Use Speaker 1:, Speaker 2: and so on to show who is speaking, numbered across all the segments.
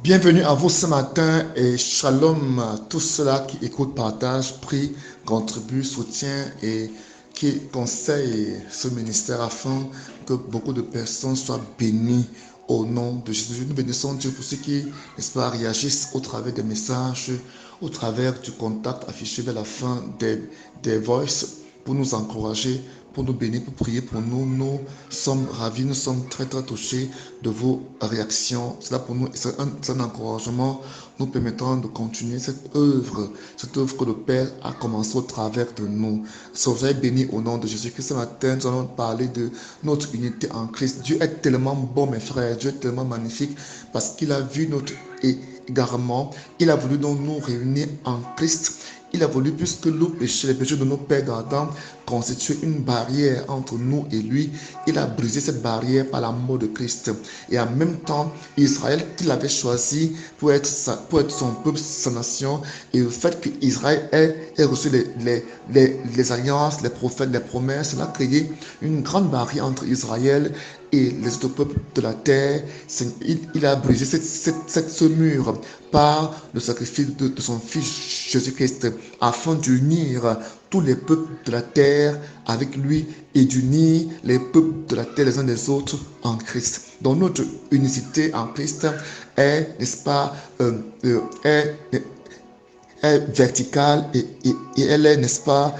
Speaker 1: Bienvenue à vous ce matin et shalom à tous ceux-là qui écoutent, partagent, prient, contribuent, soutiennent et qui conseillent ce ministère afin que beaucoup de personnes soient bénies au nom de Jésus. Nous bénissons Dieu pour ceux qui, n'est-ce pas, réagissent au travers des messages, au travers du contact affiché vers la fin des voices pour nous encourager, pour nous bénir, pour prier pour nous. Nous sommes ravis, nous sommes très très touchés de vos réactions. Cela pour nous, c'est un encouragement nous permettant de continuer cette œuvre que le Père a commencé au travers de nous. Soyez bénis au nom de Jésus. Que ce matin, nous allons parler de notre unité en Christ. Dieu est tellement bon, mes frères. Dieu est tellement magnifique parce qu'il a vu notre égarement. Il a voulu donc nous réunir en Christ. Il a voulu, puisque nos péchés, les péchés de nos pères d'Adam, constituaient une barrière entre nous et lui, il a brisé cette barrière par la mort de Christ. Et en même temps, Israël, qu'il avait choisi pour être son peuple, sa nation, et le fait qu'Israël ait reçu les alliances, les prophètes, les promesses, cela a créé une grande barrière entre Israël et les autres peuples de la terre. Il a brisé ce mur par le sacrifice de son Fils Jésus-Christ afin d'unir tous les peuples de la terre avec lui et d'unir les peuples de la terre les uns des autres en Christ. Donc notre unicité en Christ est, n'est-ce pas, est verticale et elle est, n'est-ce pas,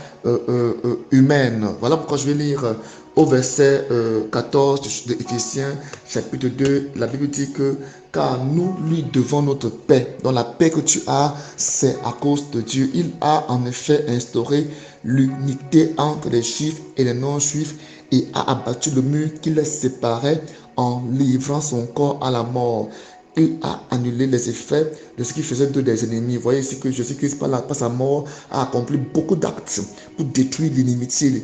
Speaker 1: humaine. Voilà pourquoi je vais lire au verset 14 de Éphésiens chapitre 2. La Bible dit que car nous lui devons notre paix. Donc la paix que tu as, c'est à cause de Dieu. Il a en effet instauré l'unité entre les juifs et les non-juifs et a abattu le mur qui les séparait en livrant son corps à la mort. Il a annulé les effets de ce qui faisait d'eux des ennemis. Vous voyez ici que Jésus-Christ, par sa mort, a accompli beaucoup d'actes pour détruire l'inimitié,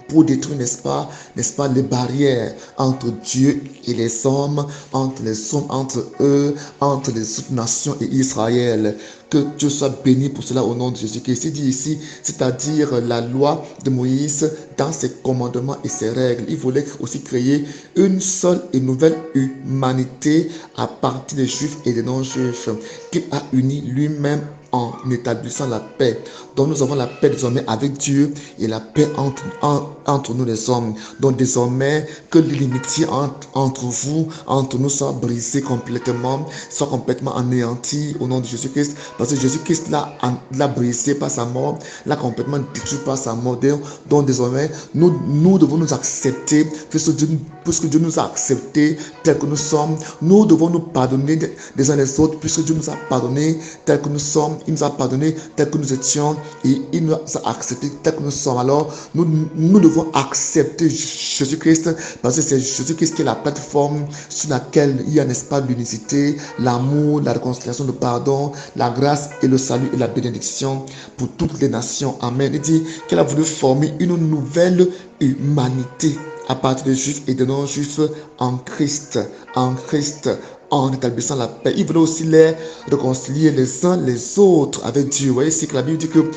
Speaker 1: pour détruire, n'est-ce pas, les barrières entre Dieu et les hommes, entre eux, entre les autres nations et Israël. Que Dieu soit béni pour cela au nom de Jésus-Christ. Il dit ici, c'est-à-dire la loi de Moïse dans ses commandements et ses règles. Il voulait aussi créer une seule et nouvelle humanité à partir des juifs et des non-juifs qu'il a unis lui-même en établissant la paix. Donc nous avons la paix désormais avec Dieu et la paix entre nous les hommes. Donc désormais que l'amitié entre vous, entre nous soit brisée complètement, soit complètement anéantie au nom de Jésus-Christ. Parce que Jésus-Christ l'a brisé par sa mort, l'a complètement détruit par sa mort. Donc désormais, nous devons nous accepter, puisque Dieu nous a acceptés tels que nous sommes. Nous devons nous pardonner des uns des autres, puisque Dieu nous a pardonnés tels que nous sommes. Il nous a pardonnés tels que nous étions et il nous a acceptés tels que nous sommes. Alors, nous devons accepter Jésus-Christ parce que c'est Jésus-Christ qui est la plateforme sur laquelle il y a, n'est-ce pas, l'unicité, l'amour, la réconciliation, le pardon, la grâce et le salut et la bénédiction pour toutes les nations. Amen. Il dit qu'elle a voulu former une nouvelle humanité à partir des juifs et des non-juifs en Christ, en établissant la paix. Il voulait aussi les réconcilier les uns les autres avec Dieu. Vous voyez, c'est que la Bible dit que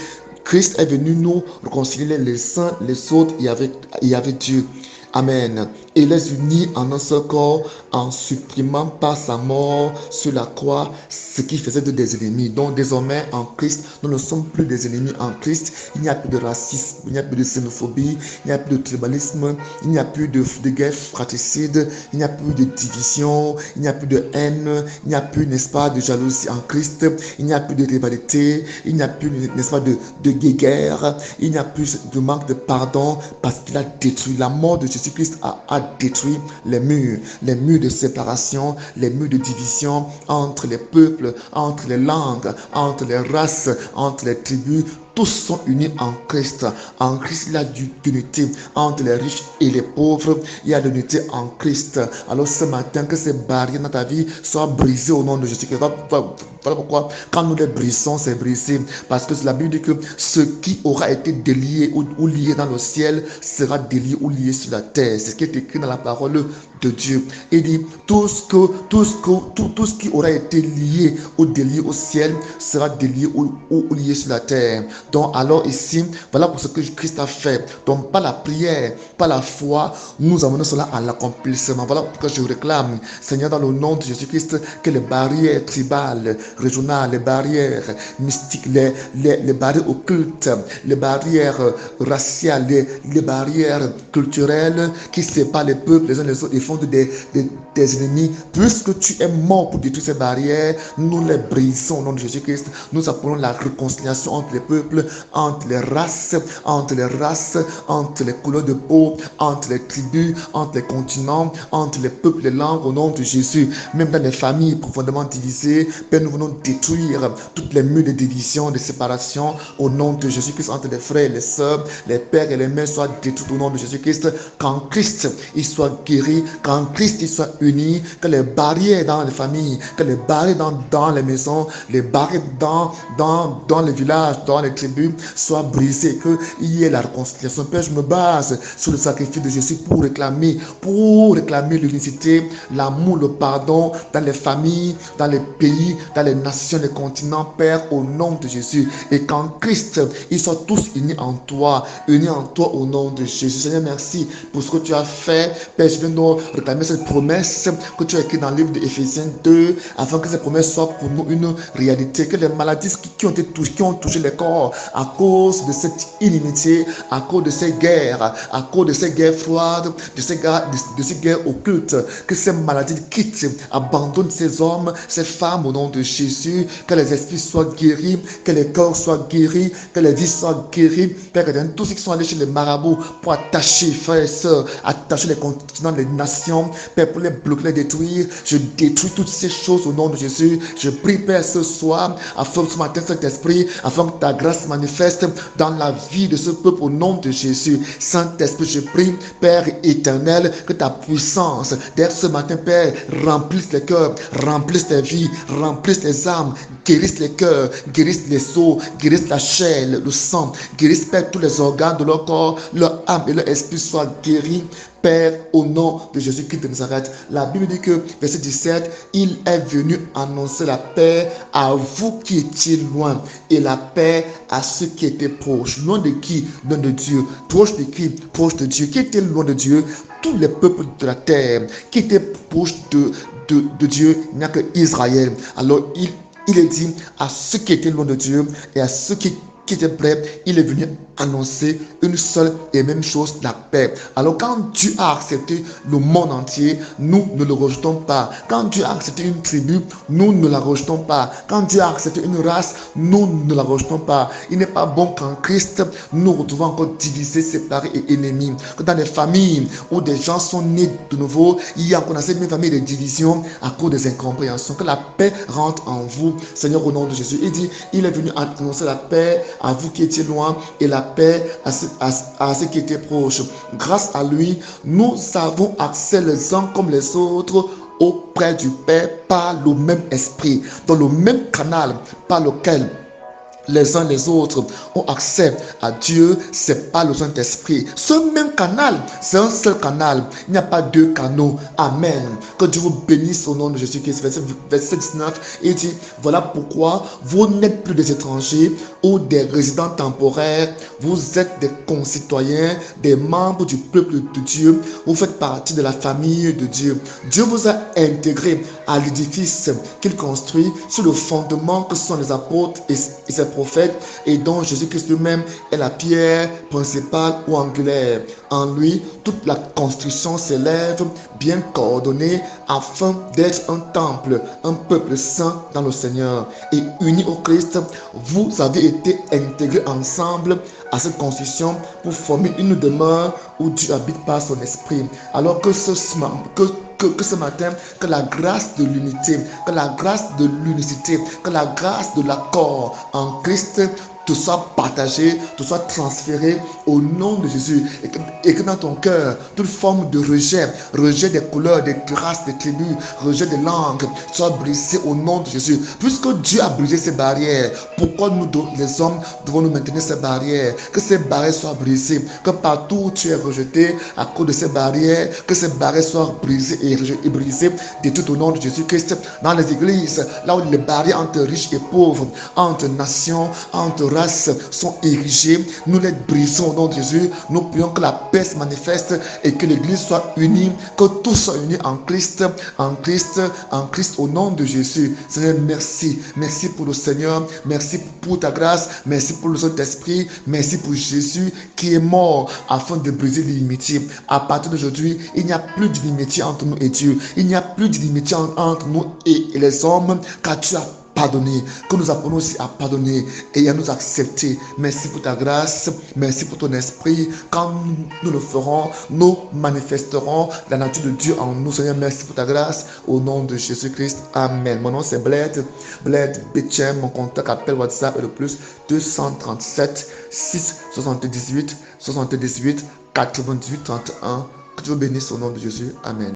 Speaker 1: Christ est venu nous réconcilier les uns les autres et avec Dieu. Amen. Et les unir en un seul corps en supprimant par sa mort sur la croix ce qui faisait de des ennemis. Donc désormais en Christ, nous ne sommes plus des ennemis en Christ. Il n'y a plus de racisme, il n'y a plus de xénophobie, il n'y a plus de tribalisme, il n'y a plus de guerre fratricide, il n'y a plus de division, il n'y a plus de haine, il n'y a plus, n'est-ce pas, de jalousie en Christ, il n'y a plus de rivalité, il n'y a plus, n'est-ce pas, de guerre, il n'y a plus de manque de pardon parce qu'il a détruit. La mort de Jésus-Christ a détruit les murs de séparation, les murs de division entre les peuples, entre les langues, entre les races, entre les tribus. Tous sont unis en Christ. En Christ, il y a l'unité entre les riches et les pauvres. Il y a l'unité en Christ. Alors ce matin, que ces barrières dans ta vie soient brisées au nom de Jésus-Christ. Voilà pourquoi, quand nous les brisons, c'est brisé. Parce que la Bible dit que ce qui aura été délié ou lié dans le ciel sera délié ou lié sur la terre. C'est ce qui est écrit dans la parole de Dieu. Il dit, tout ce qui aura été lié ou délié au ciel sera délié ou lié sur la terre. Donc alors ici, voilà pour ce que Christ a fait. Donc par la prière, par la foi, nous amenons cela à l'accomplissement. Voilà pourquoi je réclame, Seigneur, dans le nom de Jésus-Christ, que les barrières tribales, régionales, les barrières mystiques, les barrières occultes, les barrières raciales, les barrières culturelles qui séparent les peuples les uns les autres et font des ennemis, puisque tu es mort pour détruire ces barrières, nous les brisons au nom de Jésus-Christ. Nous appelons la réconciliation entre les peuples, entre les races, entre les couleurs de peau, entre les tribus, entre les continents, entre les peuples, les langues, au nom de Jésus. Même dans les familles profondément divisées, Père, nous venons détruire toutes les murs de division, de séparation, au nom de Jésus-Christ, entre les frères et les sœurs, les pères et les mères soient détruits au nom de Jésus-Christ. Qu'en Christ, ils soient guéris, qu'en Christ, ils soient unis, que les barrières dans les familles, que les barrières dans les maisons, les barrières dans les villages, dans les tribus soient brisées, qu'il y ait la réconciliation. Père, je me base sur le sacrifice de Jésus pour réclamer l'unicité, l'amour, le pardon dans les familles, dans les pays, dans les nations, les continents, Père, au nom de Jésus. Et qu'en Christ, ils soient tous unis en toi au nom de Jésus. Seigneur, merci pour ce que tu as fait. Père, je viens de réclamer cette promesse que tu as écrite dans le livre d'Éphésiens 2, afin que cette promesse soit pour nous une réalité, que les maladies qui ont touché les corps à cause de cette inimitié, à cause de ces guerres, à cause de ces guerres froides, de ces guerres occultes, que ces maladies quittent, abandonnent ces hommes, ces femmes au nom de Jésus, que les esprits soient guéris, que les corps soient guéris, que les vies soient guéries. Père, tous ceux qui sont allés chez les marabouts pour attacher, frères et sœurs, attacher les continents, les nations, Père, pour les bloquer, les détruire, je détruis toutes ces choses au nom de Jésus. Je prie, Père, ce soir, afin que ce matin, Saint-Esprit, afin que ta grâce manifeste dans la vie de ce peuple au nom de Jésus. Saint-Esprit, je prie, Père éternel, que ta puissance, dès ce matin, Père, remplisse les cœurs, remplisse les vies, remplisse les âmes, guérisse les cœurs, guérisse les os, guérisse la chair, le sang, guérisse, Père, tous les organes de leur corps, leur âme et leur esprit soient guéris. Père, au nom de Jésus-Christ de Nazareth. La Bible dit que, verset 17, il est venu annoncer la paix à vous qui étiez loin et la paix à ceux qui étaient proches. Loin de qui? Loin de Dieu. Proche de qui? Proche de Dieu. Qui était loin de Dieu? Tous les peuples de la terre. Qui étaient proches de Dieu? Il n'y a que Israël. Alors, il est dit à ceux qui étaient loin de Dieu et à ceux qui étaient prêts, il est venu annoncer une seule et même chose, la paix. Alors quand Dieu a accepté le monde entier, nous ne le rejetons pas. Quand Dieu a accepté une tribu, nous ne la rejetons pas. Quand Dieu a accepté une race, nous ne la rejetons pas. Il n'est pas bon qu'en Christ, nous nous retrouvons encore divisés, séparés et ennemis. Que dans les familles où des gens sont nés de nouveau, il y a encore dans ces mêmes familles des divisions à cause des incompréhensions. Que la paix rentre en vous, Seigneur, au nom de Jésus. Il dit, il est venu annoncer la paix à vous qui étiez loin et la paix à ceux qui étaient proches. Grâce à lui, nous avons accès les uns comme les autres auprès du Père par le même esprit, dans le même canal par lequel les uns les autres ont accès à Dieu, c'est pas le Saint-Esprit. Ce même canal, c'est un seul canal. Il n'y a pas deux canaux. Amen. Que Dieu vous bénisse au nom de Jésus-Christ. Verset 19, il dit, voilà pourquoi vous n'êtes plus des étrangers ou des résidents temporaires. Vous êtes des concitoyens, des membres du peuple de Dieu. Vous faites partie de la famille de Dieu. Dieu vous a intégré à l'édifice qu'il construit sur le fondement que sont les apôtres et ses prophètes, et dont Jésus-Christ lui-même est la pierre principale ou angulaire. En lui, toute la construction s'élève bien coordonnée afin d'être un temple, un peuple saint dans le Seigneur. Et unis au Christ, vous avez été intégrés ensemble à cette construction pour former une demeure où Dieu habite par son esprit. Alors que ce matin, que la grâce de l'unité, que la grâce de l'unicité, que la grâce de l'accord en Christ te soit partagé, te soit transféré au nom de Jésus. Et que dans ton cœur, toute forme de rejet des couleurs, des races, des tribus, rejet des langues, soit brisé au nom de Jésus. Puisque Dieu a brisé ces barrières, pourquoi nous, les hommes, devons nous maintenir ces barrières? Que ces barrières soient brisées, que partout où tu es rejeté à cause de ces barrières, que ces barrières soient brisées et brisées de tout au nom de Jésus-Christ. Dans les églises, là où les barrières entre riches et pauvres, entre nations, entre races sont érigées, nous les brisons au nom de Jésus. Nous prions que la paix se manifeste et que l'église soit unie, que tous soient unis en Christ, en Christ, en Christ au nom de Jésus. Seigneur, merci. Merci pour le Seigneur. Merci pour ta grâce. Merci pour le Saint-Esprit. Merci pour Jésus qui est mort afin de briser l'inimitié. À partir d'aujourd'hui, il n'y a plus d'inimitié entre nous et Dieu. Il n'y a plus d'inimitié entre nous et les hommes, car tu as pardonner, que nous apprenons aussi à pardonner et à nous accepter. Merci pour ta grâce, merci pour ton esprit. Quand nous le ferons, nous manifesterons la nature de Dieu en nous. Seigneur, merci pour ta grâce. Au nom de Jésus-Christ, Amen. Mon nom c'est Bled Betchem. Mon contact appel WhatsApp est le plus 237 6 78 98 98 31. Que Dieu bénisse au nom de Jésus. Amen.